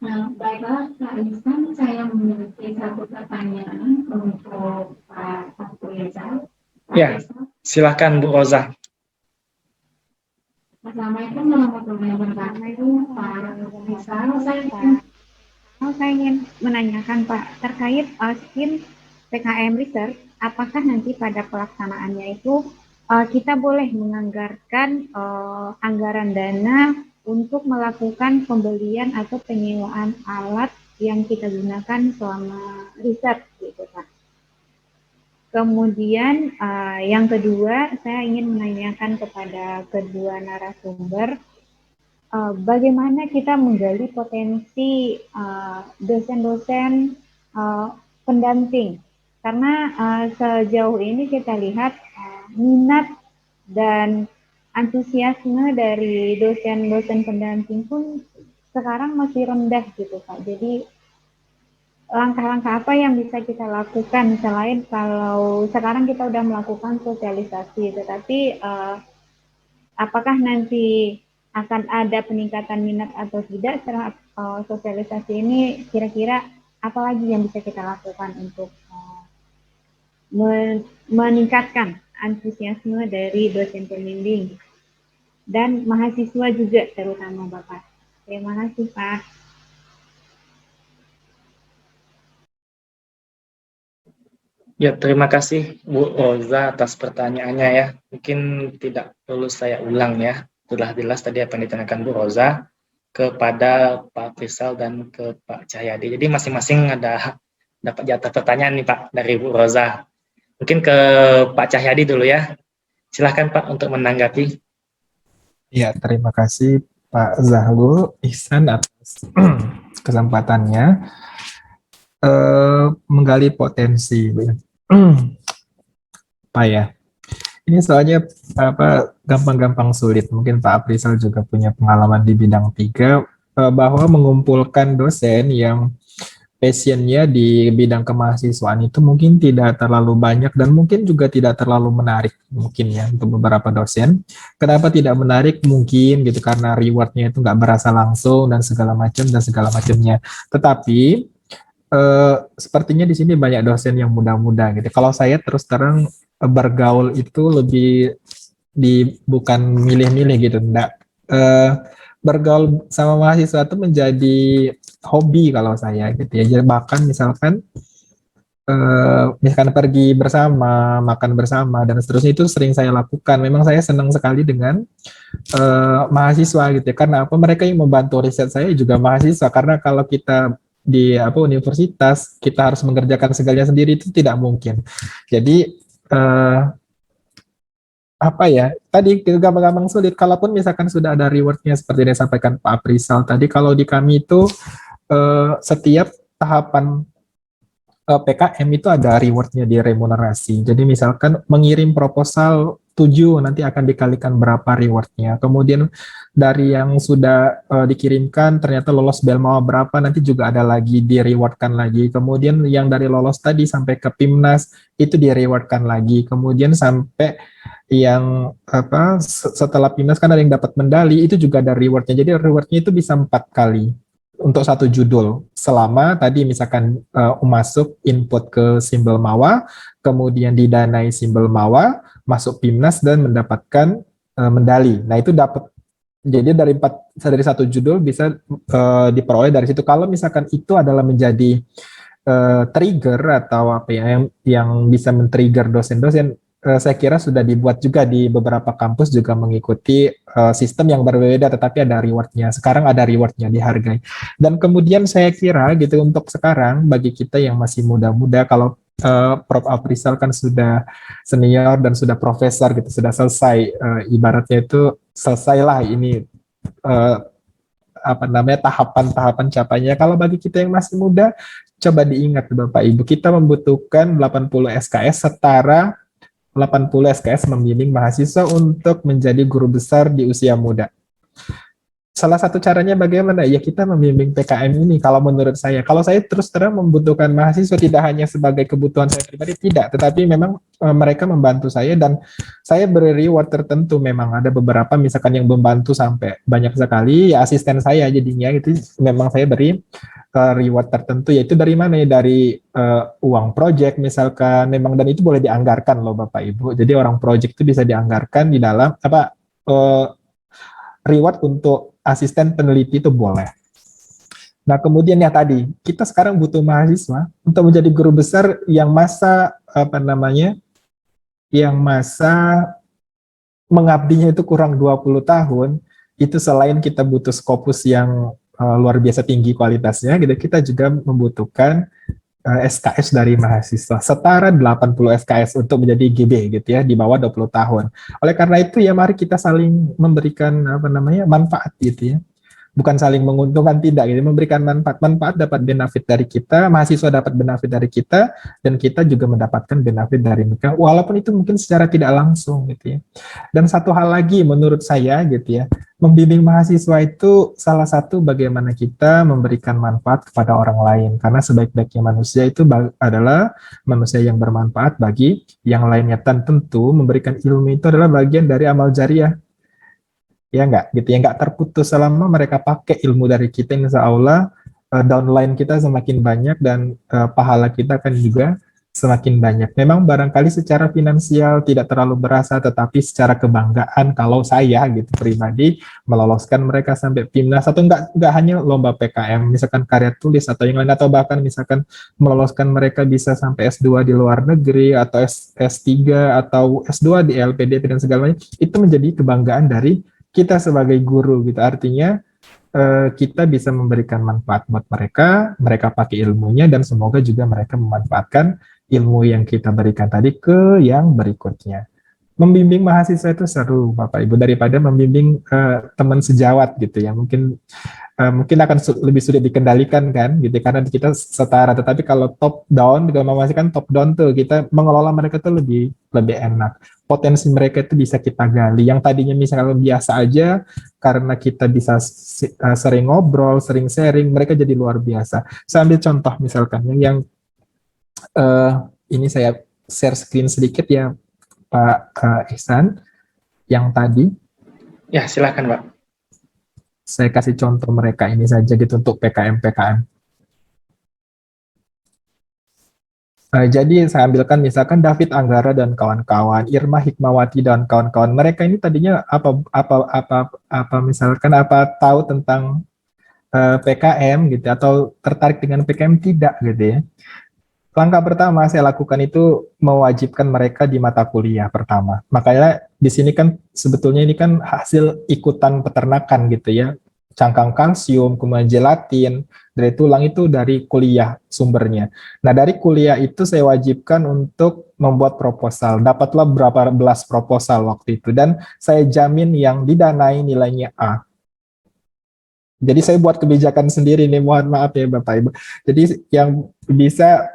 Baiklah, Kak Ihsan, saya memiliki satu pertanyaan untuk Pak Fakuleza. Pak Ya, Ihsan, silakan Bu Roza. Assalamualaikum warahmatullahi wabarakatuh. Pak Ihsan, Saya ingin menanyakan Pak terkait SKIM PKM Research, apakah nanti pada pelaksanaannya itu kita boleh menganggarkan anggaran dana untuk melakukan pembelian atau penyewaan alat yang kita gunakan selama riset gitu Pak. Kemudian yang kedua, saya ingin menanyakan kepada kedua narasumber, bagaimana kita menggali potensi dosen-dosen pendamping, karena sejauh ini kita lihat minat dan antusiasme dari dosen-dosen pendamping pun sekarang masih rendah gitu Pak. Jadi langkah-langkah apa yang bisa kita lakukan selain kalau sekarang kita udah melakukan sosialisasi, tetapi apakah nanti akan ada peningkatan minat atau tidak setelah sosialisasi ini, kira-kira apa lagi yang bisa kita lakukan untuk meningkatkan antusiasme dari dosen pembimbing dan mahasiswa juga terutama Bapak. Terima kasih Pak. Ya, terima kasih Bu Roza atas pertanyaannya ya. Mungkin tidak perlu saya ulang ya. Sudah jelas tadi apa yang ditanyakan Bu Roza kepada Pak Faisal dan ke Pak Cahyadi. Jadi masing-masing ada dapat jatah pertanyaan nih Pak dari Bu Roza. Mungkin ke Pak Cahyadi dulu ya. Silahkan Pak untuk menanggapi. Ya, terima kasih Pak Zahrul Ihsan atas kesempatannya. Menggali potensi, apa ya? Ini soalnya apa gampang-gampang sulit. Mungkin Pak Aprisal juga punya pengalaman di bidang 3 bahwa mengumpulkan dosen yang passionnya di bidang kemahasiswaan itu mungkin tidak terlalu banyak dan mungkin juga tidak terlalu menarik mungkin ya untuk beberapa dosen. Kenapa tidak menarik? Mungkin gitu karena rewardnya itu nggak berasa langsung dan segala macamnya. Tetapi sepertinya di sini banyak dosen yang muda-muda gitu. Kalau saya terus terang bergaul itu lebih di bukan milih-milih gitu, enggak. Bergaul sama mahasiswa itu menjadi hobi kalau saya gitu ya. Jadi bahkan misalkan pergi bersama, makan bersama dan seterusnya itu sering saya lakukan. Memang saya senang sekali dengan mahasiswa gitu ya. Karena apa? Mereka yang membantu riset saya juga mahasiswa. Karena kalau kita di universitas kita harus mengerjakan segalanya sendiri itu tidak mungkin. Jadi apa ya? Tadi gampang-gampang sulit. Kalaupun misalkan sudah ada rewardnya seperti yang disampaikan Pak Aprisal tadi, kalau di kami itu setiap tahapan PKM itu ada rewardnya di remunerasi. Jadi misalkan mengirim proposal 7 nanti akan dikalikan berapa rewardnya. Kemudian dari yang sudah dikirimkan ternyata lolos Belmawa berapa nanti juga ada lagi di rewardkan lagi. Kemudian yang dari lolos tadi sampai ke Pimnas itu di rewardkan lagi. Kemudian sampai yang apa setelah Pimnas kan ada yang dapat medali itu juga ada rewardnya. Jadi rewardnya itu bisa 4 kali untuk satu judul selama tadi misalkan masuk input ke Simbel Mawa, kemudian didanai Simbel Mawa, masuk Pimnas dan mendapatkan medali. Nah itu dapat jadi dari satu judul bisa diperoleh dari situ. Kalau misalkan itu adalah menjadi trigger atau apa ya yang bisa men-trigger dosen-dosen, saya kira sudah dibuat juga di beberapa kampus juga mengikuti sistem yang berbeda tetapi ada rewardnya. Sekarang ada rewardnya dihargai. Dan kemudian saya kira gitu untuk sekarang bagi kita yang masih muda-muda, kalau Prof. Aprisal kan sudah senior dan sudah profesor gitu, sudah selesai ibaratnya itu selesailah ini apa namanya tahapan-tahapan capaiannya. Kalau bagi kita yang masih muda, coba diingat Bapak Ibu, kita membutuhkan 80 SKS setara 80 SKS membimbing mahasiswa untuk menjadi guru besar di usia muda. salah satu caranya bagaimana? Ya kita membimbing PKM ini kalau menurut saya. Kalau saya terus terang membutuhkan mahasiswa tidak hanya sebagai kebutuhan saya pribadi, tidak. Tetapi memang mereka membantu saya dan saya beri reward tertentu. Memang ada beberapa misalkan yang membantu sampai banyak sekali, ya asisten saya jadinya itu memang saya beri reward tertentu, yaitu dari mana ya? Dari uang project misalkan, memang, dan itu boleh dianggarkan loh Bapak Ibu. Jadi orang project itu bisa dianggarkan di dalam apa reward untuk asisten peneliti itu boleh. Nah, kemudian ya tadi, kita sekarang butuh mahasiswa untuk menjadi guru besar yang masa yang masa mengabdinya itu kurang 20 tahun. Itu selain kita butuh Scopus yang luar biasa tinggi kualitasnya, gitu, kita juga membutuhkan SKS dari mahasiswa setara 80 SKS untuk menjadi GB gitu ya, di bawah 20 tahun. Oleh karena itu ya mari kita saling memberikan manfaat gitu ya. Bukan saling menguntungkan, tidak gitu, memberikan manfaat dapat benefit dari kita, mahasiswa dapat benefit dari kita, dan kita juga mendapatkan benefit dari mereka, walaupun itu mungkin secara tidak langsung gitu ya. Dan satu hal lagi menurut saya gitu ya, membimbing mahasiswa itu salah satu bagaimana kita memberikan manfaat kepada orang lain, karena sebaik-baiknya manusia itu adalah manusia yang bermanfaat bagi yang lainnya. Dan tentu memberikan ilmu itu adalah bagian dari amal jariah, ya enggak gitu ya, enggak terputus selama mereka pakai ilmu dari kita. Insya Allah downline kita semakin banyak dan pahala kita akan juga semakin banyak. Memang barangkali secara finansial tidak terlalu berasa, tetapi secara kebanggaan kalau saya gitu pribadi meloloskan mereka sampai PIMNAS, atau enggak hanya lomba PKM, misalkan karya tulis atau yang lain, atau bahkan misalkan meloloskan mereka bisa sampai S2 di luar negeri atau S3 atau S2 di LPDP dan segalanya, itu menjadi kebanggaan dari kita sebagai guru gitu. Artinya kita bisa memberikan manfaat buat mereka, mereka pakai ilmunya, dan semoga juga mereka memanfaatkan ilmu yang kita berikan tadi ke yang berikutnya. Membimbing mahasiswa itu seru Bapak Ibu, daripada membimbing teman sejawat gitu ya. Mungkin akan lebih sulit dikendalikan kan gitu, karena kita setara. Tetapi kalau top down, kalau masih kan top down tuh, kita mengelola mereka tuh lebih enak. Potensi mereka itu bisa kita gali. Yang tadinya misalnya biasa aja, karena kita bisa sering ngobrol, sering sharing, mereka jadi luar biasa. Saya ambil contoh misalkan yang ini saya share screen sedikit ya Pak Ihsan, yang tadi. Ya, silakan Pak. Saya kasih contoh mereka ini saja gitu untuk PKM. Jadi saya ambilkan misalkan David Anggara dan kawan-kawan, Irma Hikmawati dan kawan-kawan. Mereka ini tadinya misalkan tahu tentang PKM gitu, atau tertarik dengan PKM, tidak gitu ya. Langkah pertama saya lakukan itu mewajibkan mereka di mata kuliah pertama. Makanya di sini kan sebetulnya ini kan hasil ikutan peternakan gitu ya. Cangkang kalsium, kemudian gelatin, dari tulang itu dari kuliah sumbernya. Nah dari kuliah itu saya wajibkan untuk membuat proposal. Dapatlah berapa belas proposal waktu itu, dan saya jamin yang didanai nilainya A. Jadi saya buat kebijakan sendiri nih, mohon maaf ya Bapak Ibu. Jadi yang bisa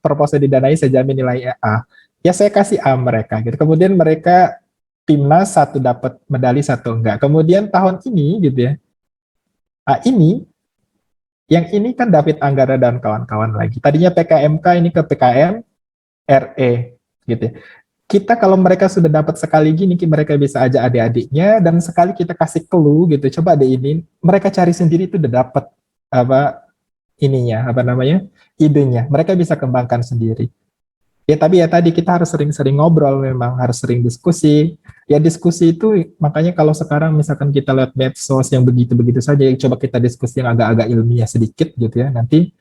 proposal didanai saya jamin nilai A. Ya saya kasih A mereka gitu. Kemudian mereka PIMNAS 1 dapat medali, 1 enggak. Kemudian tahun ini gitu ya. Yang ini kan David Anggara dan kawan-kawan lagi. Tadinya PKMK, ini ke PKM RE gitu ya. Kita kalau mereka sudah dapat sekali gini, mereka bisa ajak adik-adiknya, dan sekali kita kasih clue gitu, coba deh ini, mereka cari sendiri itu udah dapat idenya, mereka bisa kembangkan sendiri. Ya tapi ya tadi kita harus sering-sering ngobrol, memang harus sering diskusi. Ya diskusi itu makanya kalau sekarang misalkan kita lihat medsos yang begitu-begitu saja, coba kita diskusi yang agak-agak ilmiah sedikit gitu ya, nanti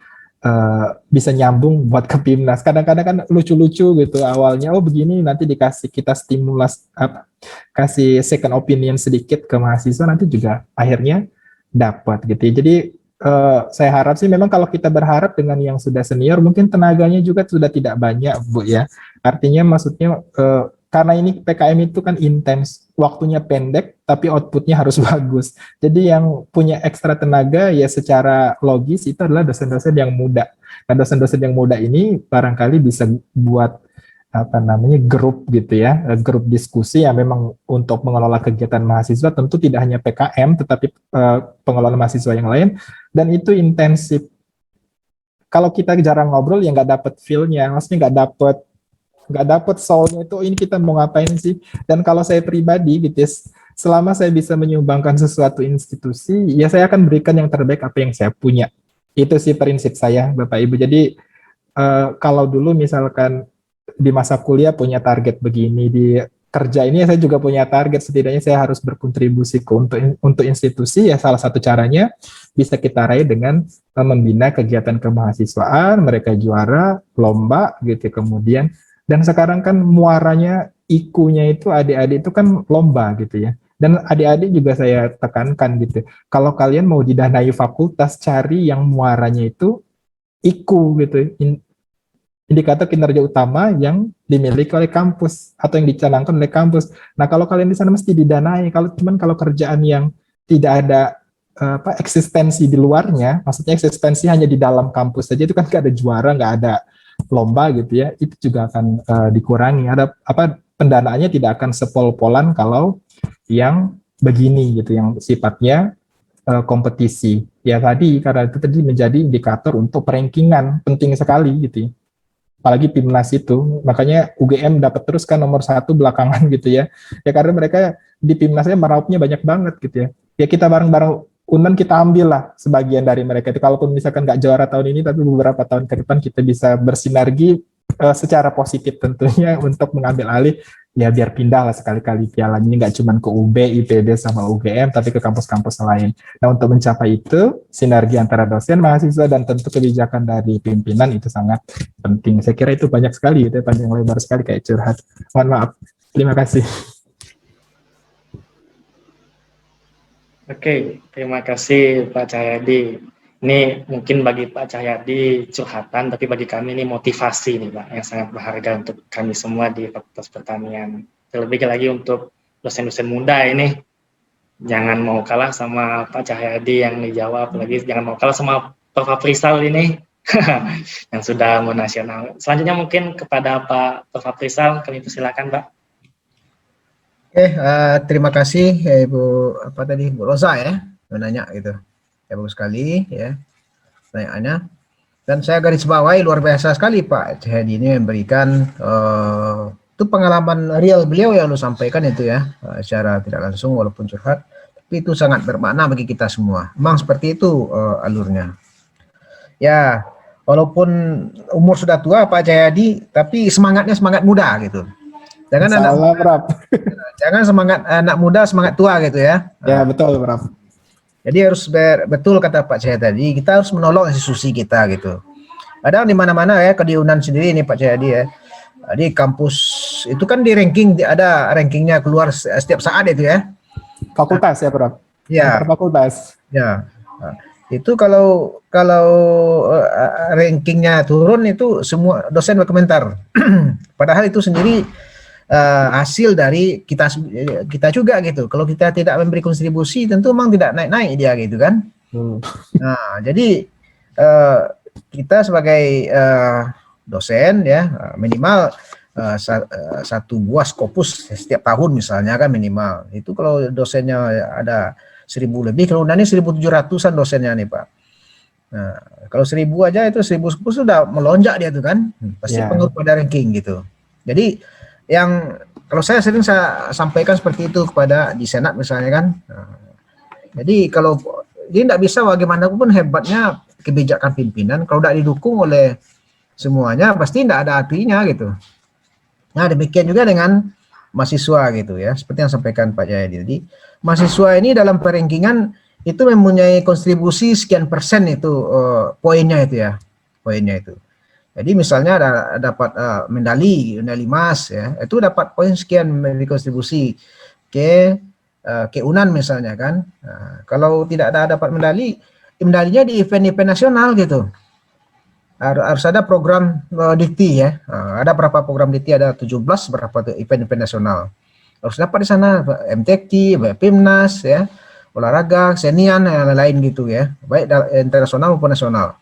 bisa nyambung buat ke PIMNAS. Kadang-kadang kan lucu-lucu gitu awalnya, oh begini, nanti dikasih kita stimulus kasih second opinion sedikit ke mahasiswa, nanti juga akhirnya dapat gitu ya. Jadi saya harap sih memang kalau kita berharap dengan yang sudah senior, mungkin tenaganya juga sudah tidak banyak Bu ya. Artinya maksudnya karena ini PKM itu kan intens, waktunya pendek, tapi outputnya harus bagus. Jadi yang punya ekstra tenaga ya secara logis itu adalah dosen-dosen yang muda. Nah dosen-dosen yang muda ini barangkali bisa buat apa namanya grup gitu ya, grup diskusi yang memang untuk mengelola kegiatan mahasiswa, tentu tidak hanya PKM tetapi pengelola mahasiswa yang lain, dan itu intensif. Kalau kita jarang ngobrol ya nggak dapet feel-nya, maksudnya nggak dapet soul-nya itu, ini kita mau ngapain sih. Dan kalau saya pribadi gitu ya, selama saya bisa menyumbangkan sesuatu institusi, ya saya akan berikan yang terbaik apa yang saya punya. Itu sih prinsip saya, Bapak Ibu. Jadi kalau dulu misalkan di masa kuliah punya target begini, di kerja ini saya juga punya target, setidaknya saya harus berkontribusi untuk institusi, ya salah satu caranya bisa kita raih dengan membina kegiatan kemahasiswaan, mereka juara lomba gitu kemudian. Dan sekarang kan muaranya ikunya itu adik-adik itu kan lomba gitu ya. Dan adik-adik juga saya tekankan gitu. Kalau kalian mau didanai fakultas, cari yang muaranya itu IKU gitu. Indikator kinerja utama yang dimiliki oleh kampus atau yang dicanangkan oleh kampus. Nah, kalau kalian di sana mesti didanai. Kalau kerjaan yang tidak ada eksistensi di luarnya, maksudnya eksistensi hanya di dalam kampus saja, itu kan nggak ada juara, nggak ada lomba gitu ya, itu juga akan dikurangi. Ada pendanaannya tidak akan sepol-polan kalau yang begini gitu, yang sifatnya kompetisi. Ya tadi, karena itu tadi menjadi indikator untuk rankingan, penting sekali gitu ya. Apalagi PIMNAS itu, makanya UGM dapat terus kan nomor 1 belakangan gitu ya. Ya karena mereka di PIMNASnya meraupnya banyak banget gitu ya. Ya kita bareng-bareng Unan kita ambil lah sebagian dari mereka itu. Kalaupun misalkan nggak juara tahun ini, tapi beberapa tahun ke depan kita bisa bersinergi secara positif tentunya untuk mengambil alih, ya biar pindah lah sekali-kali pialanya, ini nggak cuma ke UB, IPB sama UGM, tapi ke kampus-kampus lain. Nah untuk mencapai itu, sinergi antara dosen, mahasiswa, dan tentu kebijakan dari pimpinan itu sangat penting. Saya kira itu banyak sekali, itu panjang lebar sekali kayak curhat. Mohon maaf. Terima kasih. Oke, terima kasih Pak Cahyadi. Ini mungkin bagi Pak Cahyadi curhatan, tapi bagi kami ini motivasi nih Pak, yang sangat berharga untuk kami semua di Fakultas Pertanian. Terlebih lagi untuk dosen-dosen muda ini, jangan mau kalah sama Pak Cahyadi yang dijawab, apalagi jangan mau kalah sama Prof. Afrizal ini, yang sudah menasional. Selanjutnya mungkin kepada Pak Prof. Afrizal, kami persilakan Pak. Oke, terima kasih Ibu Bu Rosa ya, menanya gitu. Ya bagus sekali ya pertanyaannya. Dan saya garis bawahi luar biasa sekali Pak Cahyadi ini memberikan itu pengalaman real beliau yang lu sampaikan itu ya, secara tidak langsung walaupun curhat, tapi itu sangat bermakna bagi kita semua. Memang seperti itu alurnya. Ya, walaupun umur sudah tua Pak Cahyadi, tapi semangatnya semangat muda gitu. Jangan semangat anak muda, semangat tua gitu ya. Ya betul, Prof. Jadi harus betul kata Pak Cahyadi tadi, kita harus menolong institusi kita gitu. Ada di mana-mana ya, ke di Unan sendiri ini Pak Cahyadi ya. Di kampus itu kan di ranking, ada rankingnya keluar setiap saat itu ya. Fakultas ya, Prof. Ya. Fakultas. Ya. Nah, itu kalau rankingnya turun itu semua dosen berkomentar. Padahal itu sendiri hasil dari kita juga gitu. Kalau kita tidak memberi kontribusi, tentu memang tidak naik-naik dia gitu kan. Nah, jadi kita sebagai dosen ya minimal satu buah Scopus setiap tahun misalnya kan minimal. Itu kalau dosennya ada 1000 lebih, kalau ini 1700-an dosennya nih Pak. Nah, kalau 1000 aja itu 1000 Scopus sudah melonjak dia tuh kan. Pasti pengaruh pada ranking gitu. Jadi yang kalau saya sering saya sampaikan seperti itu kepada di Senat misalnya kan. Nah, jadi kalau dia tidak bisa bagaimanapun hebatnya kebijakan pimpinan, kalau tidak didukung oleh semuanya pasti tidak ada artinya gitu. Nah demikian juga dengan mahasiswa gitu ya, seperti yang sampaikan Pak Jayadi. Jadi mahasiswa ini dalam perankingan itu mempunyai kontribusi sekian persen itu poinnya itu ya, poinnya itu. Jadi misalnya dapat medali emas ya, itu dapat poin sekian memberi kontribusi ke Unan misalnya kan. Nah, kalau tidak ada dapat medalinya di event-event nasional gitu. Harus ada program dikti ya. Nah, ada berapa program dikti, ada 17 berapa event-event nasional. Harus dapat di sana MTQ, PIMNAS ya, olahraga, senian dan lain-lain gitu ya. Baik internasional maupun nasional.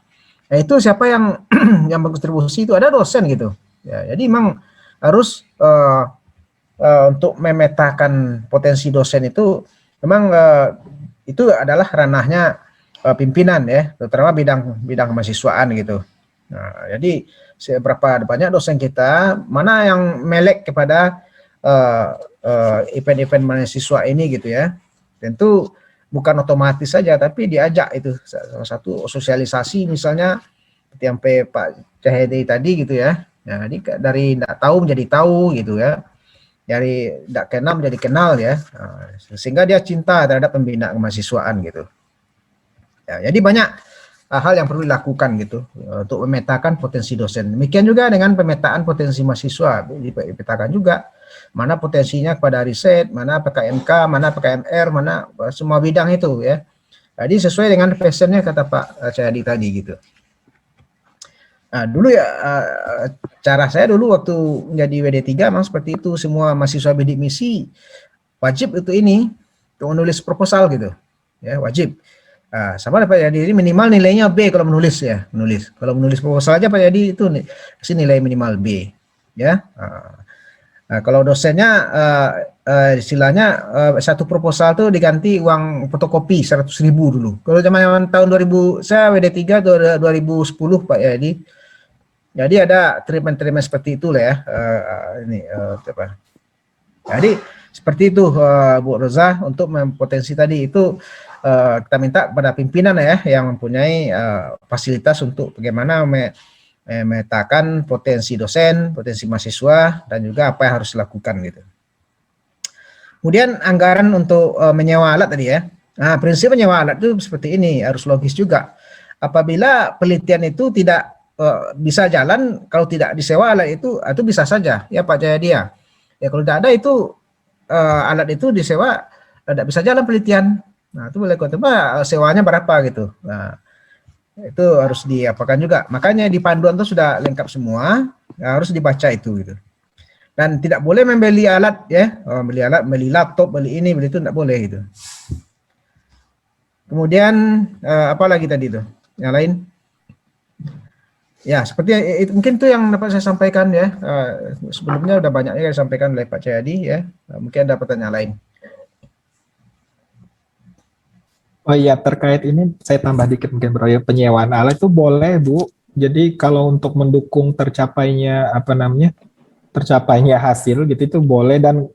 Nah, itu siapa yang yang berkontribusi itu ada dosen gitu. Ya, jadi memang harus untuk memetakan potensi dosen itu memang itu adalah ranahnya pimpinan ya, terutama bidang kemahasiswaan gitu. Nah, jadi seberapa banyak dosen kita mana yang melek kepada event-event mahasiswa ini gitu ya. Tentu bukan otomatis saja, tapi diajak itu salah satu sosialisasi misalnya seperti yang Pak Cahyadi tadi gitu ya. Nah, jadi dari tidak tahu menjadi tahu gitu ya. Dari tidak kenal menjadi kenal ya. Nah, sehingga dia cinta terhadap pembinaan kemahasiswaan gitu. Ya, jadi banyak hal yang perlu dilakukan gitu untuk memetakan potensi dosen. Demikian juga dengan pemetaan potensi mahasiswa, dipetakan juga mana potensinya kepada riset, mana PKMK, mana PKMR, mana semua bidang itu ya. Jadi sesuai dengan passionnya kata Pak Cahyadi tadi gitu. Nah, dulu ya cara saya dulu waktu menjadi WD3 memang seperti itu, semua mahasiswa bidik misi wajib itu ini untuk menulis proposal gitu. Ya, wajib. Sama Pak Yadi ini minimal nilainya B kalau menulis ya, menulis. Kalau menulis proposal aja Pak Yadi itu kasih nilai minimal B, ya. Kalau dosennya istilahnya satu proposal tuh diganti uang fotokopi 100.000 dulu. Kalau zaman tahun 2000 saya WD3 2010 Pak Yadi. Jadi ada treatment seperti itu lah ya. Apa? Jadi seperti itu Bu Roza untuk potensi tadi itu. Kita minta kepada pimpinan ya yang mempunyai fasilitas untuk bagaimana memetakan potensi dosen, potensi mahasiswa, dan juga apa yang harus dilakukan gitu. Kemudian anggaran untuk menyewa alat tadi ya. Nah, prinsip menyewa alat itu seperti ini, harus logis juga. Apabila penelitian itu tidak bisa jalan kalau tidak disewa alat itu bisa saja ya Pak Jayadi ya. Ya kalau tidak ada itu alat itu disewa tidak bisa jalan penelitian. Nah, itu boleh coba sewanya berapa gitu. Nah, itu harus diapakan juga. Makanya di panduan itu sudah lengkap semua, harus dibaca itu gitu. Dan tidak boleh membeli alat ya, beli laptop, beli ini, beli itu tidak boleh gitu. Kemudian apa lagi tadi itu? Yang lain? Ya, seperti itu, mungkin itu yang dapat saya sampaikan ya. Sebelumnya udah banyak yang disampaikan oleh Pak Cahyadi ya. Mungkin ada pertanyaan lain. Oh iya, terkait ini saya tambah dikit mungkin bro ya, penyewaan alat itu boleh Bu. Jadi kalau untuk mendukung tercapainya hasil gitu itu boleh, dan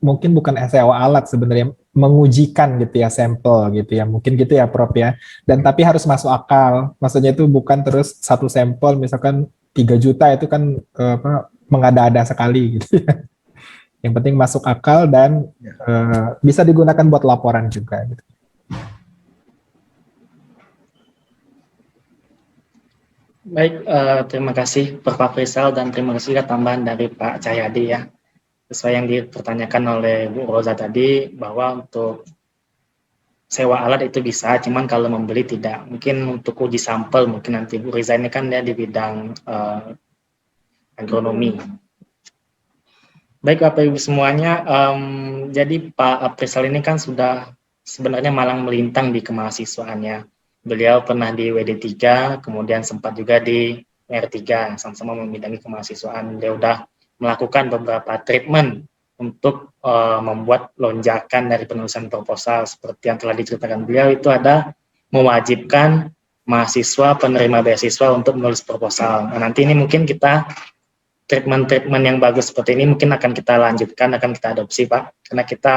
mungkin bukan sewa alat sebenarnya, mengujikan gitu ya, sampel gitu ya, mungkin gitu ya Prof ya. Dan tapi harus masuk akal. Maksudnya itu bukan terus satu sampel misalkan 3 juta itu kan mengada-ada sekali gitu ya. Yang penting masuk akal dan bisa digunakan buat laporan juga gitu. Baik, terima kasih Pak Faisal dan terima kasih juga tambahan dari Pak Cahyadi ya. Sesuai yang dipertanyakan oleh Bu Roza tadi, bahwa untuk sewa alat itu bisa, cuman kalau membeli tidak. Mungkin untuk uji sampel, mungkin nanti Bu Riza ini kan dia di bidang agronomi. Baik Bapak Ibu semuanya, jadi Pak Faisal ini kan sudah sebenarnya malang melintang di kemahasiswaannya. Beliau pernah di WD3, kemudian sempat juga di R3, sama-sama membidangi kemahasiswaan. Dia sudah melakukan beberapa treatment untuk membuat lonjakan dari penulisan proposal. Seperti yang telah diceritakan beliau, itu ada mewajibkan mahasiswa penerima beasiswa untuk menulis proposal. Nah, nanti ini mungkin kita treatment yang bagus seperti ini mungkin akan kita lanjutkan, akan kita adopsi Pak, karena kita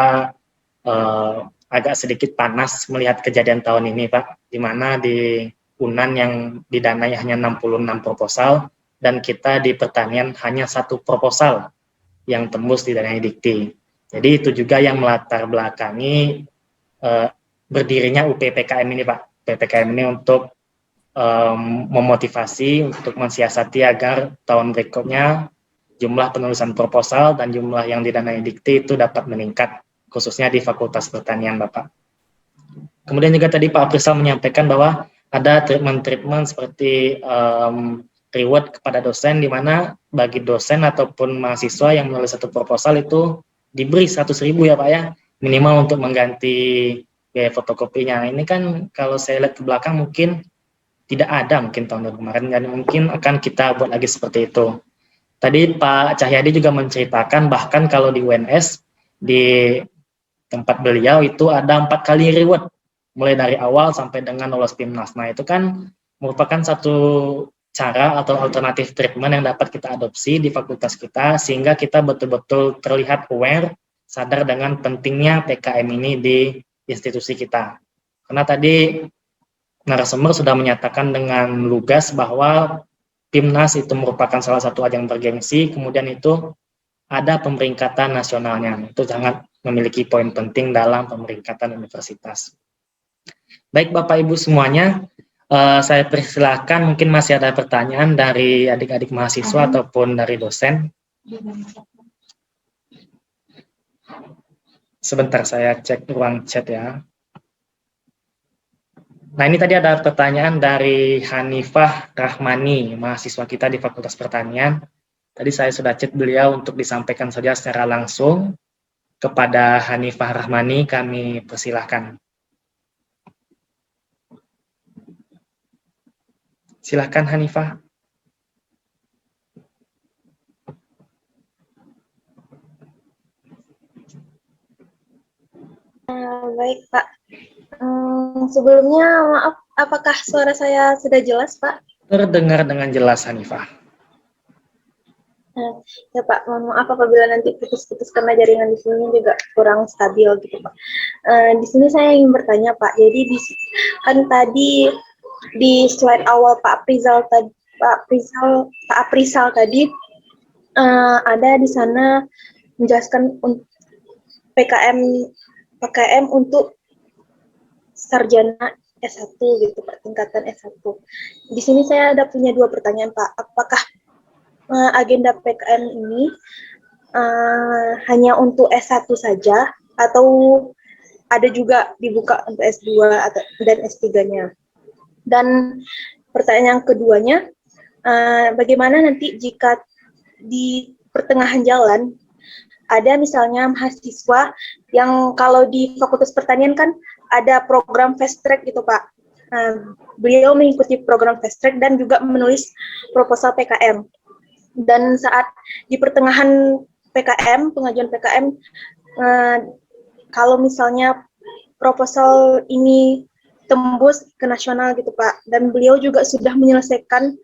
agak sedikit panas melihat kejadian tahun ini Pak, di mana di UNAN yang didanai hanya 66 proposal, dan kita di pertanian hanya 1 proposal yang tembus didanai Dikti. Jadi itu juga yang melatar belakangi berdirinya UPPKM ini Pak. PPKM ini untuk memotivasi, untuk mensiasati agar tahun berikutnya jumlah penulisan proposal dan jumlah yang didanai Dikti itu dapat meningkat, khususnya di Fakultas Pertanian Bapak. Kemudian juga tadi Pak Faisal menyampaikan bahwa ada treatment seperti reward kepada dosen, di mana bagi dosen ataupun mahasiswa yang menulis 1 proposal itu diberi 100.000 ya Pak ya, minimal untuk mengganti biaya fotokopinya. Ini kan kalau saya lihat ke belakang mungkin tidak ada mungkin tahun kemarin, dan mungkin akan kita buat lagi seperti itu. Tadi Pak Cahyadi juga menceritakan bahkan kalau di UNS di tempat beliau itu ada 4 kali reward mulai dari awal sampai dengan lolos PIMNAS. Nah itu kan merupakan satu cara atau alternatif treatment yang dapat kita adopsi di fakultas kita sehingga kita betul-betul terlihat aware, sadar dengan pentingnya PKM ini di institusi kita. Karena tadi narasumber sudah menyatakan dengan lugas bahwa PIMNAS itu merupakan salah satu ajang bergengsi, kemudian itu ada pemeringkatan nasionalnya. Itu sangat memiliki poin penting dalam pemeringkatan universitas. Baik Bapak Ibu semuanya, saya persilahkan mungkin masih ada pertanyaan dari adik-adik mahasiswa ataupun dari dosen. Sebentar saya cek ruang chat ya. Nah ini tadi ada pertanyaan dari Hanifah Rahmani, mahasiswa kita di Fakultas Pertanian. Tadi saya sudah chat beliau untuk disampaikan saja secara langsung. Kepada Hanifah Rahmani kami persilahkan. Silakan Hanifah. Baik Pak. Sebelumnya maaf, apakah suara saya sudah jelas Pak? Terdengar dengan jelas Hanifah. Ya Pak, mohon maaf apabila nanti putus-putus karena jaringan di sini juga kurang stabil gitu Pak. Di sini saya ingin bertanya Pak, jadi kan tadi di slide awal Pak Aprizal tadi ada di sana menjelaskan PKM untuk sarjana S1 gitu Pak, tingkatan S1. Di sini saya ada punya 2 pertanyaan Pak. Apakah agenda PKM ini hanya untuk S1 saja atau ada juga dibuka untuk S2 dan S3-nya? Dan pertanyaan keduanya, bagaimana nanti jika di pertengahan jalan ada misalnya mahasiswa yang kalau di Fakultas Pertanian kan ada program fast track gitu Pak. Beliau mengikuti program fast track dan juga menulis proposal PKM. Dan saat di pertengahan PKM, pengajuan PKM, kalau misalnya proposal ini tembus ke nasional gitu Pak, dan beliau juga sudah menyelesaikan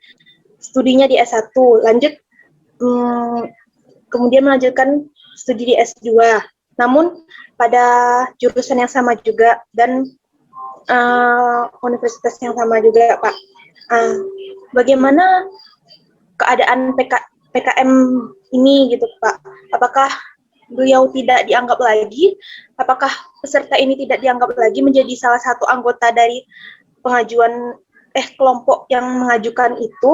studinya di S1, lanjut kemudian melanjutkan studi di S2, namun pada jurusan yang sama juga dan universitas yang sama juga Pak. Bagaimana keadaan PKM ini gitu Pak? Apakah beliau tidak dianggap lagi? Apakah peserta ini tidak dianggap lagi menjadi salah satu anggota dari pengajuan kelompok yang mengajukan itu,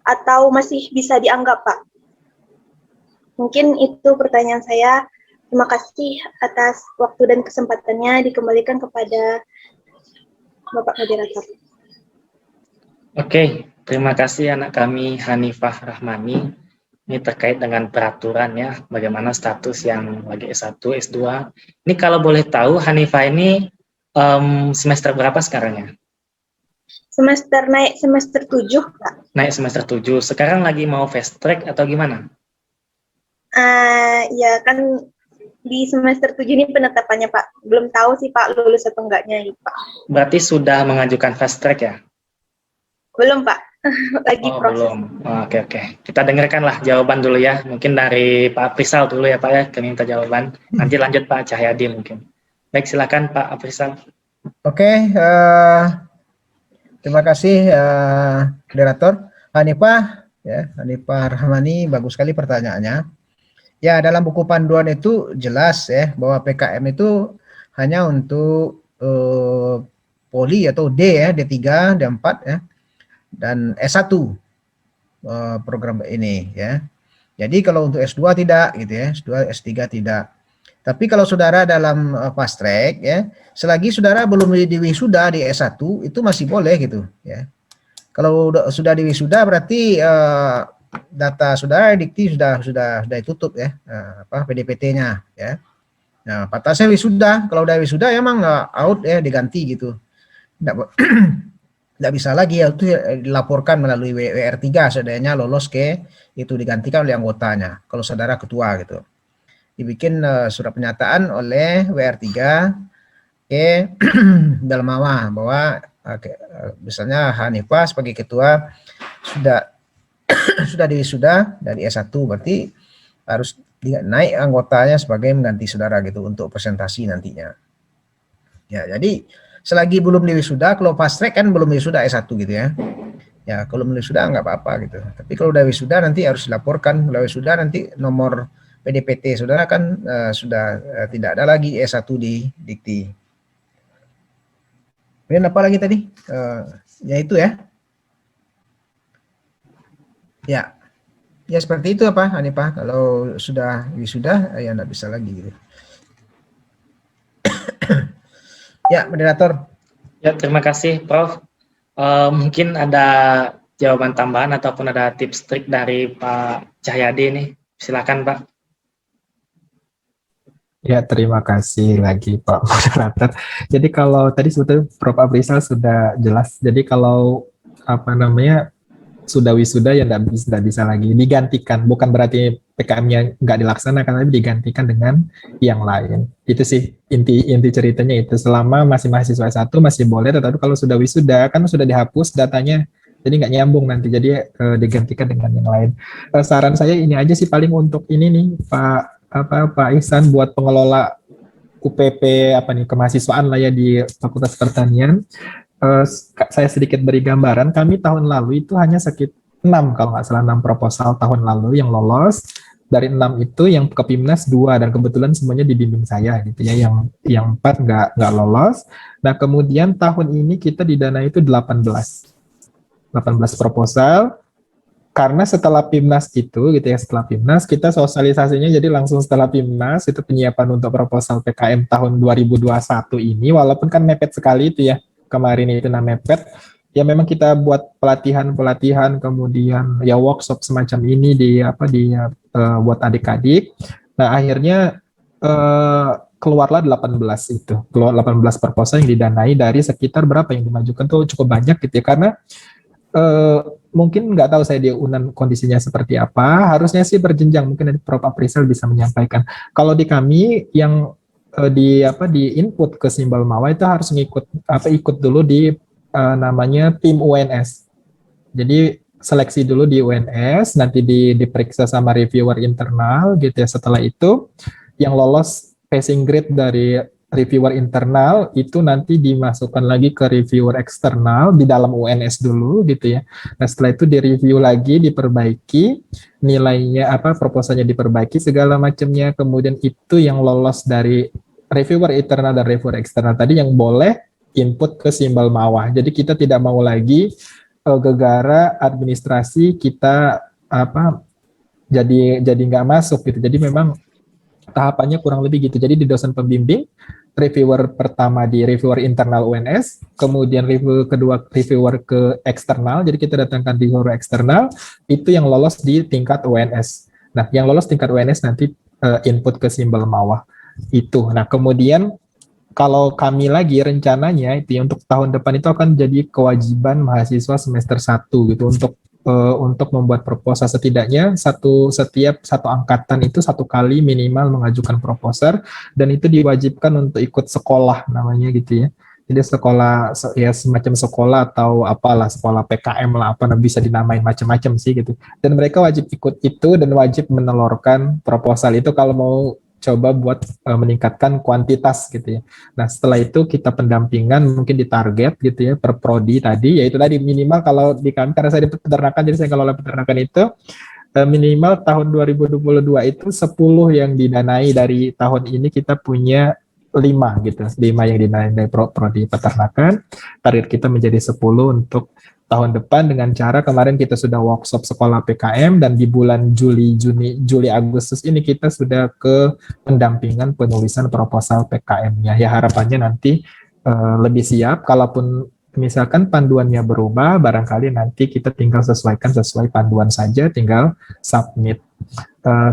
atau masih bisa dianggap Pak? Mungkin itu pertanyaan saya. Terima kasih atas waktu dan kesempatannya, dikembalikan kepada Bapak Moderator. Oke, terima kasih anak kami Hanifah Rahmani. Ini terkait dengan peraturan ya, bagaimana status yang lagi S1, S2. Ini kalau boleh tahu Hanifah ini semester berapa sekarang ya? Naik semester 7, Pak. Naik semester 7. Sekarang lagi mau fast track atau gimana? Ya kan di semester 7 ini penetapannya Pak. Belum tahu sih Pak lulus atau enggaknya gitu Pak. Berarti sudah mengajukan fast track ya? Belum Pak. Lagi proses. Belum. Oke. Kita dengarkanlah jawaban dulu ya. Mungkin dari Pak Aprizal dulu ya Pak ya, kami minta jawaban. Nanti lanjut Pak Cahyadi mungkin. Baik, silakan Pak Aprizal. Oke, terima kasih moderator. Hanifah Rahmani, bagus sekali pertanyaannya. Ya, dalam buku panduan itu jelas ya bahwa PKM itu hanya untuk poli atau D ya, D3, D4 ya, dan S1 program ini ya. Jadi kalau untuk S2 tidak gitu ya, S2, S3 tidak. Tapi kalau saudara dalam fast track ya, selagi saudara belum diwisuda di S1 itu masih boleh gitu ya. Kalau sudah diwisuda berarti data saudara dikti sudah ditutup ya, PDPT-nya ya. Nah, batasnya wisuda. Kalau udah wisuda emang out ya, diganti gitu. nggak bisa lagi ya, itu dilaporkan melalui WR3 seandainya lolos ke itu, digantikan oleh anggotanya kalau saudara ketua gitu. Dibikin surat pernyataan oleh WR3 ke Dalmawa bahwa misalnya Hanifah sebagai ketua sudah sudah diwisuda dari S1, berarti harus naik anggotanya sebagai mengganti saudara gitu untuk presentasi nantinya. Ya, jadi selagi belum diwisuda, kalau fast track kan belum wisuda S1 gitu ya. Ya, kalau belum wisuda nggak apa-apa gitu. Tapi kalau udah wisuda nanti harus dilaporkan. Kalau wisuda nanti nomor PDPT saudara kan sudah tidak ada lagi S1 di Dikti. Kemudian apa lagi tadi? Ya itu ya. Ya, ya seperti itu apa Hanifah. Kalau sudah wisuda ya nggak bisa lagi gitu. Ya, moderator. Ya, terima kasih Prof. Mungkin ada jawaban tambahan ataupun ada tips trik dari Pak Cahyadi nih. Silakan Pak. Ya, terima kasih lagi Pak Moderator. Jadi kalau tadi sebetulnya Prof. Aprizal sudah jelas. Jadi kalau apa namanya sudah wisuda ya nggak bisa lagi digantikan. Bukan berarti PKM-nya nggak dilaksanakan, tapi digantikan dengan yang lain. Itu sih inti ceritanya itu. Selama masih mahasiswa S1 masih boleh, tetapi kalau sudah wisuda kan sudah dihapus datanya. Jadi nggak nyambung nanti, jadi digantikan dengan yang lain. Saran saya ini aja sih paling untuk ini nih Pak Ihsan buat pengelola UPP kemahasiswaan lah ya di Fakultas Pertanian. Saya sedikit beri gambaran, kami tahun lalu itu hanya sekitar 6 kalau nggak salah 6 proposal tahun lalu yang lolos. Dari 6 itu yang ke Pimnas 2 dan kebetulan semuanya dibimbing saya gitu ya, yang 4 nggak lolos. Nah kemudian tahun ini kita didanai itu 18 proposal. Karena setelah Pimnas itu gitu ya, setelah Pimnas kita sosialisasinya jadi langsung setelah Pimnas itu penyiapan untuk proposal PKM tahun 2021 ini, walaupun kan mepet sekali itu ya, kemarin itu mepet, ya memang kita buat pelatihan kemudian ya workshop semacam ini buat adik-adik. Nah akhirnya keluarlah 18 proposal yang didanai dari sekitar berapa yang dimajukan tuh cukup banyak gitu ya, karena mungkin nggak tahu saya di UNAN kondisinya seperti apa, harusnya sih berjenjang, mungkin dari Prof. Aprizal bisa menyampaikan. Kalau di kami yang di input ke Simbal Mawa itu harus ikut dulu di namanya tim UNS. Jadi seleksi dulu di UNS, nanti diperiksa sama reviewer internal gitu ya. Setelah itu yang lolos passing grade dari reviewer internal itu nanti dimasukkan lagi ke reviewer eksternal di dalam UNS dulu gitu ya. Nah setelah itu direview lagi, diperbaiki nilainya proposalnya diperbaiki segala macamnya, kemudian itu yang lolos dari reviewer internal dan reviewer eksternal tadi yang boleh input ke Simbal Mawa. Jadi kita tidak mau lagi gegara administrasi kita jadi nggak masuk gitu. Jadi memang tahapannya kurang lebih gitu. Jadi di dosen pembimbing, reviewer pertama di reviewer internal UNS, kemudian reviewer kedua reviewer ke eksternal. Jadi kita datangkan di reviewer eksternal itu yang lolos di tingkat UNS. Nah, yang lolos tingkat UNS nanti input ke Simbal Mawa itu. Nah, kemudian kalau kami lagi rencananya itu ya, untuk tahun depan itu akan jadi kewajiban mahasiswa semester 1 gitu untuk membuat proposal, setidaknya setiap satu angkatan itu 1 kali minimal mengajukan proposal, dan itu diwajibkan untuk ikut sekolah namanya gitu ya. Jadi sekolah ya semacam sekolah atau apalah, sekolah PKM lah, bisa dinamain macam-macam sih gitu. Dan mereka wajib ikut itu dan wajib menelurkan proposal itu kalau mau coba buat meningkatkan kuantitas gitu ya. Nah setelah itu kita pendampingan mungkin ditarget gitu ya per prodi tadi, yaitu tadi minimal kalau di kami karena saya di peternakan, jadi saya kelola peternakan itu minimal tahun 2022 itu 10 yang didanai. Dari tahun ini kita punya 5 gitu, 5 yang didanai dari prodi peternakan. Target kita menjadi 10 untuk tahun depan dengan cara kemarin kita sudah workshop sekolah PKM, dan di bulan Juli, Agustus ini kita sudah ke pendampingan penulisan proposal PKM-nya. Ya harapannya nanti lebih siap, kalaupun misalkan panduannya berubah, barangkali nanti kita tinggal sesuaikan sesuai panduan saja, tinggal submit.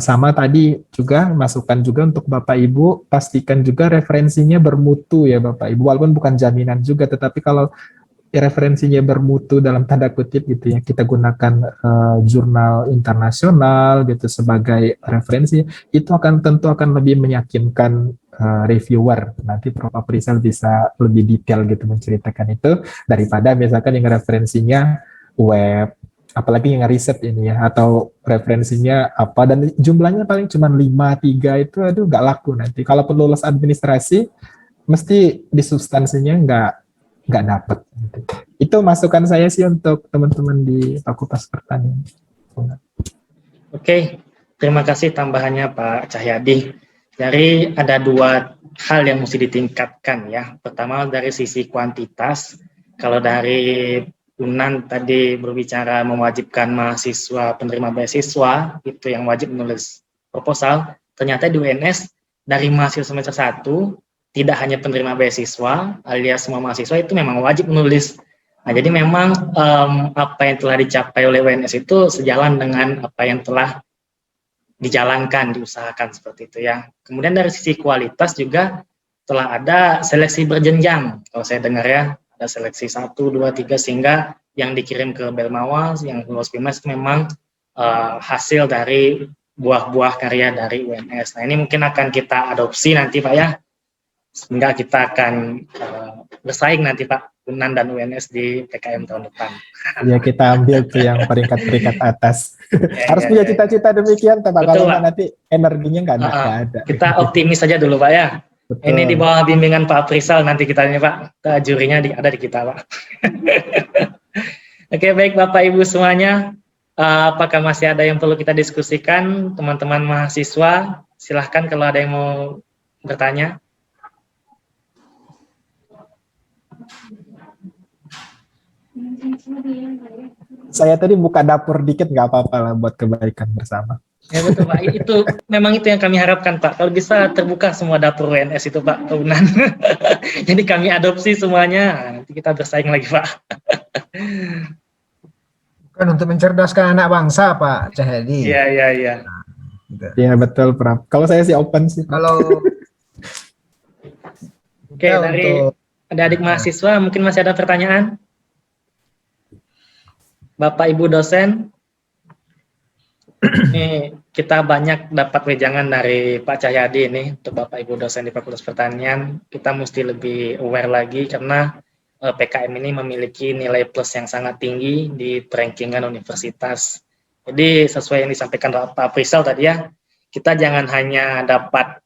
Sama tadi juga masukan juga untuk Bapak Ibu, pastikan juga referensinya bermutu ya Bapak Ibu, walaupun bukan jaminan juga, tetapi kalau referensinya bermutu dalam tanda kutip gitu ya, kita gunakan jurnal internasional gitu sebagai referensi, itu tentu akan lebih meyakinkan reviewer. Nanti Prof. Aprizal bisa lebih detail gitu menceritakan itu daripada misalkan yang referensinya web, apalagi yang riset ini ya, atau referensinya apa dan jumlahnya paling cuma 5, 3 itu, aduh nggak laku nanti. Kalau lulus administrasi mesti di substansinya nggak dapet. Gitu. Itu masukan saya sih untuk teman-teman di Fakultas Pertanian. Oke, terima kasih tambahannya Pak Cahyadi. Jadi ada 2 hal yang mesti ditingkatkan ya. Pertama dari sisi kuantitas, kalau dari UNAN tadi berbicara mewajibkan mahasiswa penerima beasiswa, itu yang wajib menulis proposal, ternyata di UNS dari mahasiswa semester 1, tidak hanya penerima beasiswa, alias semua mahasiswa itu memang wajib menulis. Nah, jadi memang apa yang telah dicapai oleh UNS itu sejalan dengan apa yang telah dijalankan, diusahakan seperti itu ya. Kemudian dari sisi kualitas juga telah ada seleksi berjenjang, kalau saya dengar ya, ada seleksi 1, 2, 3, sehingga yang dikirim ke Belmawa, yang lulus BIMAS memang hasil dari buah-buah karya dari UNS. Nah, ini mungkin akan kita adopsi nanti Pak ya, sehingga kita akan bersaing nanti Pak, UNAN dan UNS di PKM tahun depan. Ya kita ambil tuh yang peringkat-peringkat atas. Harus Ya, punya ya. cita-cita demikian, Pak. Betul, Kalau Pak. nggak nanti energinya nggak ada. Kita optimis saja dulu Pak ya. Betul. Ini di bawah bimbingan Pak Aprizal nanti kita ini Pak, jurinya ada di kita Pak. Oke, baik Bapak Ibu semuanya, apakah masih ada yang perlu kita diskusikan, teman-teman mahasiswa? Silahkan kalau ada yang mau bertanya. Saya tadi buka dapur dikit nggak apa-apa lah buat kebaikan bersama. Ya betul Pak, memang itu yang kami harapkan Pak. Kalau bisa terbuka semua dapur UNS itu Pak, UNAN. Jadi kami adopsi semuanya, nanti kita bersaing lagi Pak. Bukan untuk mencerdaskan anak bangsa Pak Cahyadi. Iya. Gitu. Iya betul, Prof. Kalau saya sih open sih. Kalau Oke, dari adik mahasiswa mungkin masih ada pertanyaan? Bapak Ibu dosen, ini kita banyak dapat wejangan dari Pak Cahyadi ini untuk Bapak Ibu dosen di Fakultas Pertanian. Kita mesti lebih aware lagi karena PKM ini memiliki nilai plus yang sangat tinggi di rankingan universitas. Jadi sesuai yang disampaikan Pak Aprizal tadi ya, kita jangan hanya dapat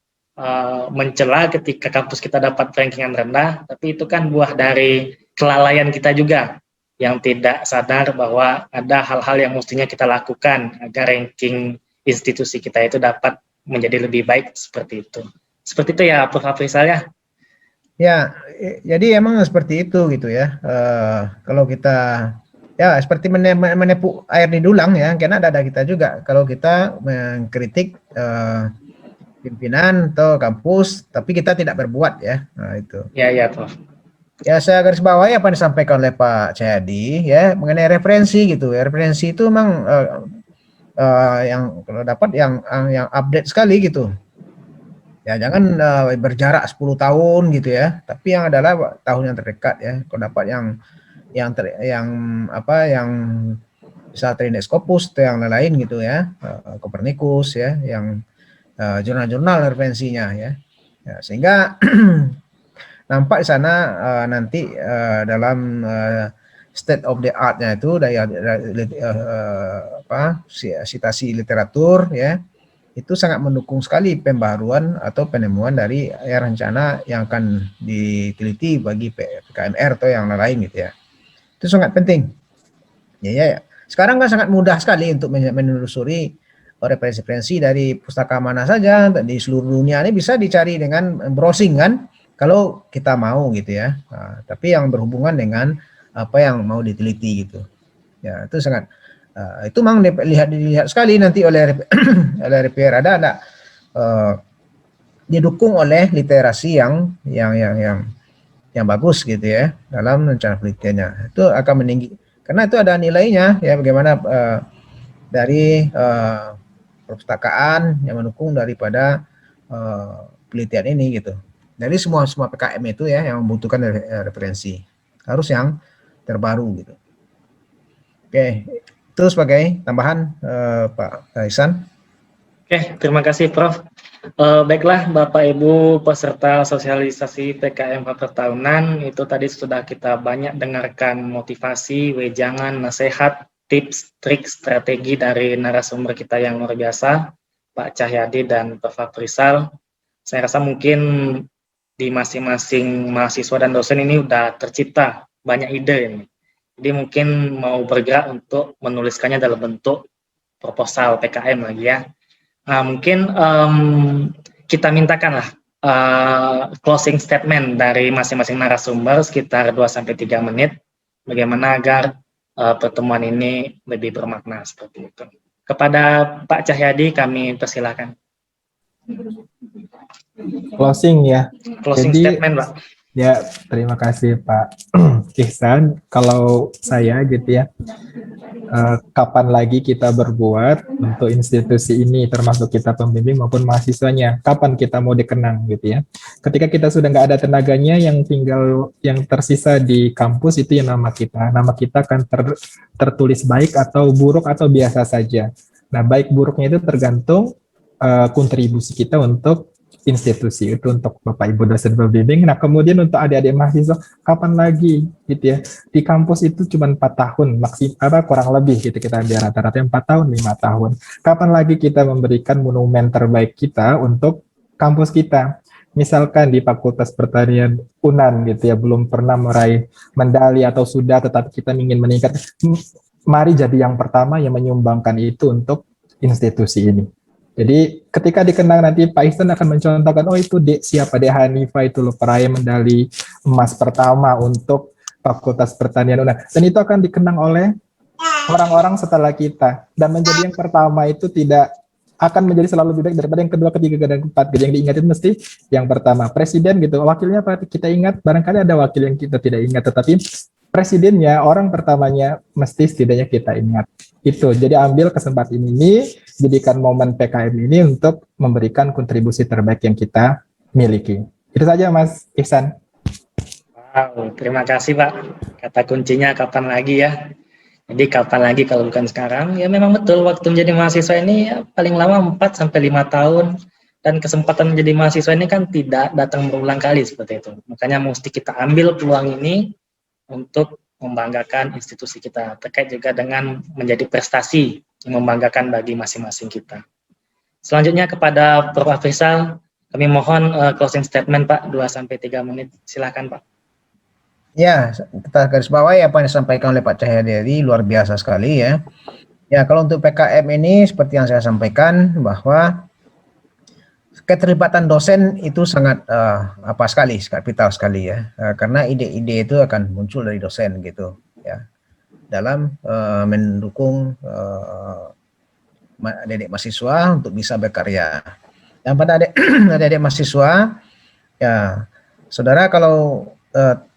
mencela ketika kampus kita dapat rankingan rendah, tapi itu kan buah dari kelalaian kita juga, yang tidak sadar bahwa ada hal-hal yang mestinya kita lakukan agar ranking institusi kita itu dapat menjadi lebih baik seperti itu. Seperti itu ya Prof. Aprizal ya? ya, jadi emang seperti itu gitu ya. Kalau kita ya seperti menepuk air di dulang ya, karena ada kita juga. Kalau kita mengkritik pimpinan atau kampus, tapi kita tidak berbuat ya, nah itu. Ya Prof. Ya saya garis bawahi apa yang disampaikan oleh Pak Cahyadi ya mengenai referensi gitu. Ya, referensi itu memang yang kalau dapat yang update sekali gitu. Ya jangan berjarak 10 tahun gitu ya. Tapi yang adalah tahun yang terdekat ya. Kalau dapat yang bisa terindeks Scopus atau yang lain gitu ya. Copernicus ya, yang jurnal-jurnal referensinya ya. Ya sehingga nampak di sana nanti dalam state of the art-nya itu dari citasi literatur ya, itu sangat mendukung sekali pembaharuan atau penemuan dari rencana yang akan diteliti bagi PKMR atau yang lain gitu ya. Itu sangat penting. Ya. Sekarang kan sangat mudah sekali untuk menelusuri referensi dari pustaka mana saja di seluruh dunia ini bisa dicari dengan browsing kan. Kalau kita mau gitu ya, nah, tapi yang berhubungan dengan apa yang mau diteliti gitu, ya itu sangat itu memang dilihat sekali nanti oleh RPR ada didukung oleh literasi yang bagus gitu ya dalam rencana penelitiannya. Itu akan meninggi karena itu ada nilainya ya bagaimana dari perpustakaan yang mendukung daripada penelitian ini gitu. Jadi semua PKM itu ya yang membutuhkan referensi harus yang terbaru gitu. Oke, itu sebagai tambahan Pak Ihsan. Oke, terima kasih Prof. Baiklah Bapak Ibu peserta sosialisasi PKM tahunan, itu tadi sudah kita banyak dengarkan motivasi, wejangan, nasihat, tips, trik, strategi dari narasumber kita yang luar biasa, Pak Cahyadi dan Prof. Afrizal. Saya rasa mungkin di masing-masing mahasiswa dan dosen ini udah tercipta banyak ide ini. Jadi mungkin mau bergerak untuk menuliskannya dalam bentuk proposal PKM lagi ya. Nah, mungkin kita mintakanlah closing statement dari masing-masing narasumber sekitar 2-3 menit, bagaimana agar pertemuan ini lebih bermakna seperti itu. Kepada Pak Cahyadi kami persilakan. Closing ya. Closing Jadi, statement, Pak. Ya, terima kasih Pak Ihsan. Kalau saya gitu ya, kapan lagi kita berbuat untuk institusi ini, termasuk kita pembimbing maupun mahasiswanya, kapan kita mau dikenang gitu ya. Ketika kita sudah nggak ada tenaganya, yang tinggal yang tersisa di kampus itu ya nama kita. Nama kita akan tertulis baik atau buruk atau biasa saja. Nah, baik buruknya itu tergantung kontribusi kita untuk institusi itu, untuk Bapak Ibu dosen pembimbing. Nah, kemudian untuk adik-adik mahasiswa, kapan lagi gitu ya? Di kampus itu cuma 4 tahun maksimal, kurang lebih gitu, kita di rata-rata 4 tahun, 5 tahun. Kapan lagi kita memberikan monumen terbaik kita untuk kampus kita? Misalkan di Fakultas Pertanian UNAN gitu ya, belum pernah meraih medali atau sudah, tetapi kita ingin meningkat. Mari jadi yang pertama yang menyumbangkan itu untuk institusi ini. Jadi ketika dikenang nanti Pak Ihsan akan mencontohkan, oh itu siapa Dek Hanifah itu loh peraih medali emas pertama untuk Fakultas Pertanian UNAN. Dan itu akan dikenang oleh orang-orang setelah kita. Dan menjadi yang pertama itu tidak akan menjadi selalu lebih baik daripada yang kedua, ketiga, dan keempat. Jadi yang diingat itu mesti yang pertama. Presiden gitu, wakilnya apa kita ingat, barangkali ada wakil yang kita tidak ingat, tetapi presidennya, orang pertamanya mesti setidaknya kita ingat. Itu, jadi ambil kesempatan ini, jadikan momen PKM ini untuk memberikan kontribusi terbaik yang kita miliki. Itu saja Mas Ihsan. Wow, terima kasih Pak. Kata kuncinya kapan lagi ya. Jadi kapan lagi kalau bukan sekarang? Ya memang betul, waktu menjadi mahasiswa ini ya, paling lama 4-5 tahun. Dan kesempatan menjadi mahasiswa ini kan tidak datang berulang kali seperti itu. Makanya mesti kita ambil peluang ini untuk membanggakan institusi kita, terkait juga dengan menjadi prestasi yang membanggakan bagi masing-masing kita. Selanjutnya kepada Prof. Afrizal, kami mohon closing statement Pak, 2-3 menit. Silakan Pak. Ya, kita garis bawahi apa yang disampaikan oleh Pak Cahyadi, luar biasa sekali ya. Ya, kalau untuk PKM ini seperti yang saya sampaikan bahwa keterlibatan dosen itu sangat vital sekali ya, karena ide-ide itu akan muncul dari dosen gitu ya, dalam mendukung adik-adik mahasiswa untuk bisa berkarya. Dan pada adik-adik mahasiswa ya, saudara kalau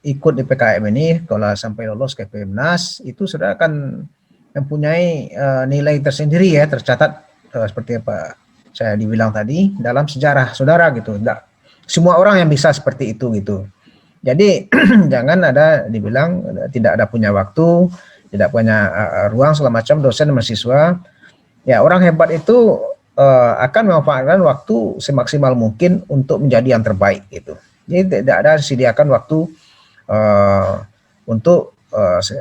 ikut di PKM ini, kalau sampai lolos ke PIMNAS, itu saudara akan mempunyai nilai tersendiri ya, tercatat seperti apa saya dibilang tadi dalam sejarah saudara gitu. Nggak semua orang yang bisa seperti itu gitu. Jadi jangan ada dibilang tidak ada punya waktu, tidak punya ruang segala macam dosen dan mahasiswa. Ya, orang hebat itu akan memanfaatkan waktu semaksimal mungkin untuk menjadi yang terbaik gitu. Jadi tidak ada disediakan waktu untuk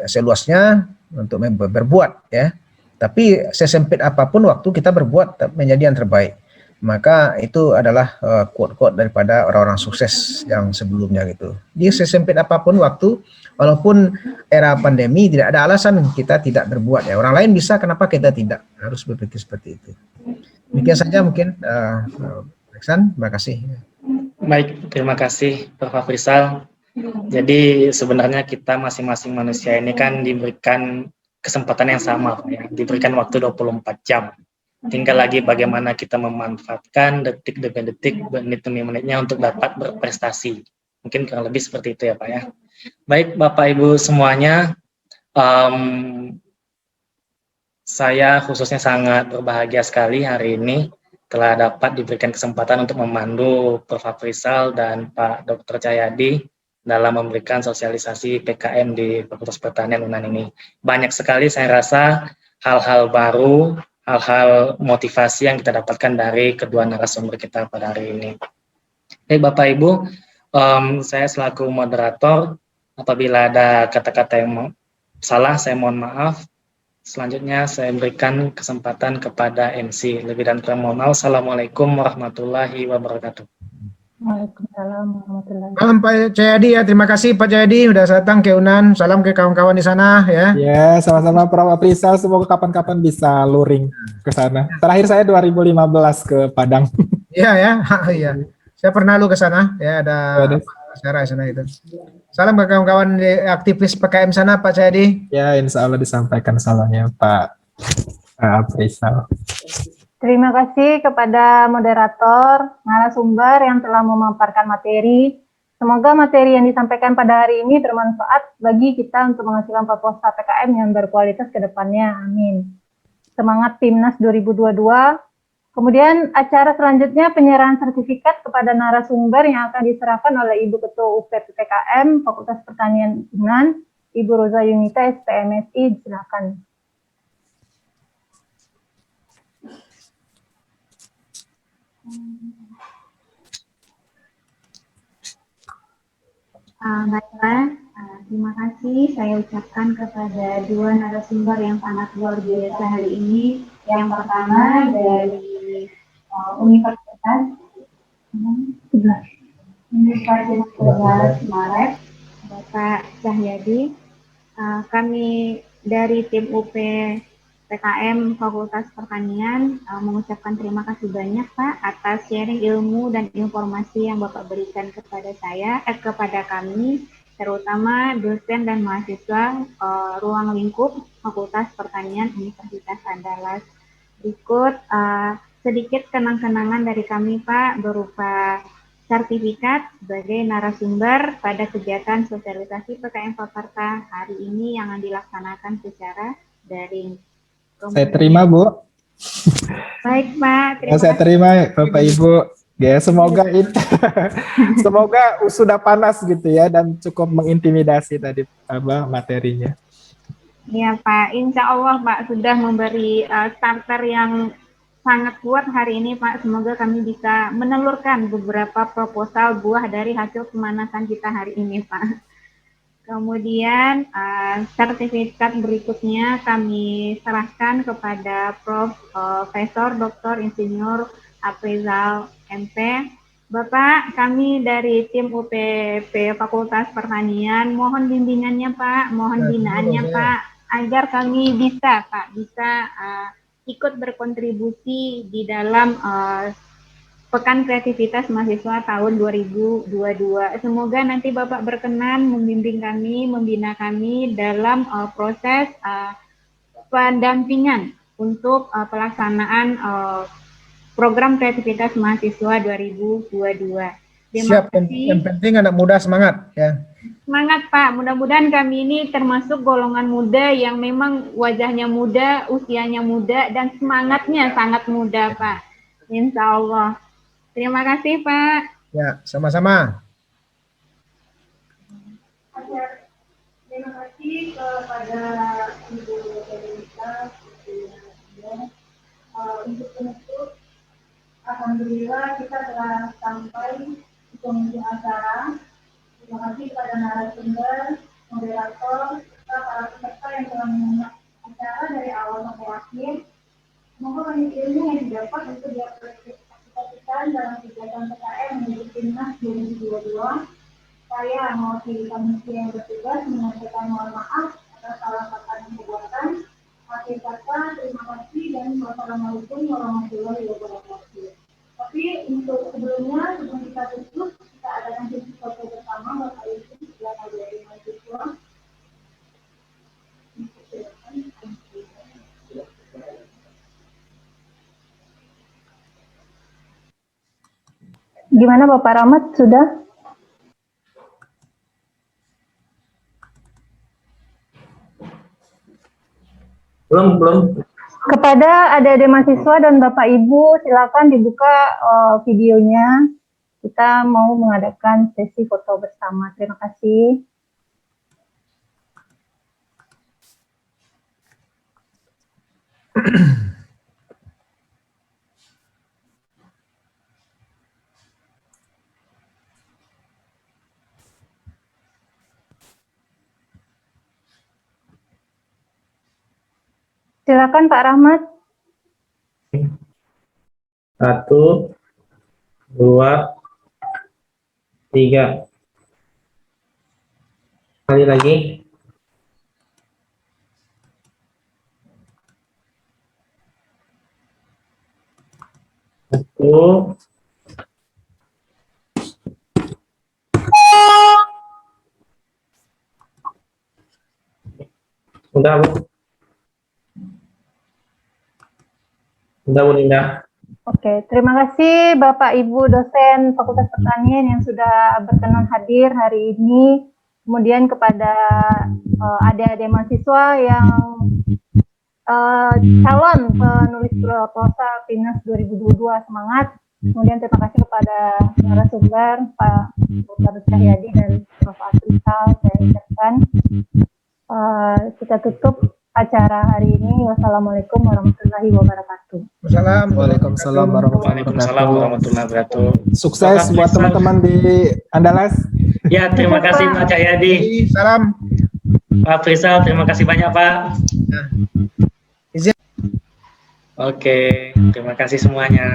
seluasnya untuk berbuat ya. Tapi sesempit apapun waktu kita berbuat menjadi yang terbaik. Maka itu adalah quote-quote daripada orang-orang sukses yang sebelumnya gitu. Di sesempit apapun waktu, walaupun era pandemi tidak ada alasan kita tidak berbuat ya. Orang lain bisa, kenapa kita tidak? Harus berpikir seperti itu. Demikian saja mungkin Iksan, terima kasih. Baik, terima kasih Prof. Afrizal. Jadi sebenarnya kita masing-masing manusia ini kan diberikan kesempatan yang sama, ya, diberikan waktu 24 jam. Tinggal lagi bagaimana kita memanfaatkan detik demi detik, menit demi menitnya untuk dapat berprestasi. Mungkin kurang lebih seperti itu ya Pak ya. Baik Bapak Ibu semuanya, saya khususnya sangat berbahagia sekali hari ini telah dapat diberikan kesempatan untuk memandu Prof. Afrizal dan Pak Dr. Cahyadi dalam memberikan sosialisasi PKM di Fakultas Pertanian UNAN ini. Banyak sekali saya rasa hal-hal baru, hal-hal motivasi yang kita dapatkan dari kedua narasumber kita pada hari ini. Baik Bapak Ibu, saya selaku moderator, apabila ada kata-kata yang salah, saya mohon maaf. Selanjutnya saya berikan kesempatan kepada MC. Lebih dan kurang mohon maaf. Assalamualaikum warahmatullahi wabarakatuh. Waalaikumsalam warahmatullahi Malam Pak Jayadi ya, terima kasih Pak Jayadi udah datang ke UNAN. Salam ke kawan-kawan di sana ya. Ya, sama-sama Prof. Aprizal. Semoga kapan-kapan bisa luring ke sana. Terakhir saya 2015 ke Padang. Iya ya, iya. Saya pernah lu ke sana ya, ada Ada. acara di sana itu. Salam ke kawan-kawan di aktivis PKM sana Pak Jayadi. Ya, insya Allah disampaikan salamnya Pak Aprizal. Terima kasih kepada moderator, narasumber yang telah memaparkan materi. Semoga materi yang disampaikan pada hari ini bermanfaat bagi kita untuk menghasilkan proposal PKM yang berkualitas ke depannya. Amin. Semangat Timnas 2022. Kemudian acara selanjutnya penyerahan sertifikat kepada narasumber yang akan diserahkan oleh Ibu Ketua UP PKM Fakultas Pertanian UNAN, Ibu Roza Yunita, SPMSI. Silakan. Baiklah, terima kasih saya ucapkan kepada dua narasumber yang sangat luar biasa hari ini. Yang pertama dari Universitas Maret, Bapak Cahyadi. Kami dari tim UP PKM Fakultas Pertanian mengucapkan terima kasih banyak Pak atas sharing ilmu dan informasi yang Bapak berikan kepada kepada kami, terutama dosen dan mahasiswa ruang lingkup Fakultas Pertanian Universitas Andalas. Berikut sedikit kenang-kenangan dari kami Pak berupa sertifikat sebagai narasumber pada kegiatan sosialisasi PKM Fakarta hari ini yang dilaksanakan secara daring. Saya terima, Bu. Baik, Pak. Saya terima, Bapak Ibu. Ya, semoga semoga sudah panas gitu ya dan cukup mengintimidasi tadi materinya. Iya, Pak. Insya Allah, Pak, sudah memberi starter yang sangat kuat hari ini, Pak. Semoga kami bisa menelurkan beberapa proposal buah dari hasil pemanasan kita hari ini, Pak. Kemudian sertifikat berikutnya kami serahkan kepada Profesor Dr. Insinyur Aprizal MP. Bapak, kami dari tim UPP Fakultas Pertanian mohon bimbingannya Pak, mohon binaannya Pak, agar kami bisa ikut berkontribusi di dalam Pekan Kreativitas Mahasiswa tahun 2022. Semoga nanti Bapak berkenan membimbing kami, membina kami dalam proses pendampingan untuk pelaksanaan program Kreativitas Mahasiswa 2022. Siap, yang penting anak muda semangat ya. Semangat Pak, mudah-mudahan kami ini termasuk golongan muda yang memang wajahnya muda, usianya muda, dan semangatnya sangat muda Pak. Insya Allah. Terima kasih, Pak. Ya, sama-sama. Terima kasih kepada Ibu Yunita. Untuk penutup, alhamdulillah kita telah sampai di penghujung acara. Terima kasih kepada narasumber, moderator, serta para peserta yang telah menyimak acara dari awal sampai akhir. Semoga banyak ilmu yang didapat untuk diaplikasikan dalam kegiatan PKM menuju Timnas 2022. Saya mewakili komisi yang bertugas menyampaikan mohon maaf atas salah kata dan perbuatan. Akhir kata, terima kasih dan wassalamualaikum warahmatullahi wabarakatuh. Tapi untuk sebelumnya, sebelum kita tutup, kita adakan sesi foto bersama Bapak Ibu setelah dari mahasiswa. Gimana Bapak Rahmat, sudah? Belum. Kepada adik-adik mahasiswa dan Bapak Ibu, silakan dibuka videonya kita mau mengadakan sesi foto bersama. Terima kasih. Silakan Pak Rahmat. 1, 2, 3. Sekali lagi. 1. Udah, Bu. Udah, Bu Linda. Oke, terima kasih Bapak Ibu dosen Fakultas Pertanian yang sudah berkenan hadir hari ini. Kemudian kepada adik-adik mahasiswa yang calon penulis prosa PINAS 2022, semangat. Kemudian terima kasih kepada narasumber Pak Dr. Cahyadi dan Prof. Afrizal, saya ucapkan. Kita tutup acara hari ini. Wassalamualaikum warahmatullahi wabarakatuh. Waalaikumsalam warahmatullahi Waalaikumsalam warahmatullahi wabarakatuh. Sukses buat teman-teman di Andalas. Ya, terima kasih Pak Cahyadi. Salam. Pak Afrizal, terima kasih banyak Pak. Oke, terima kasih semuanya.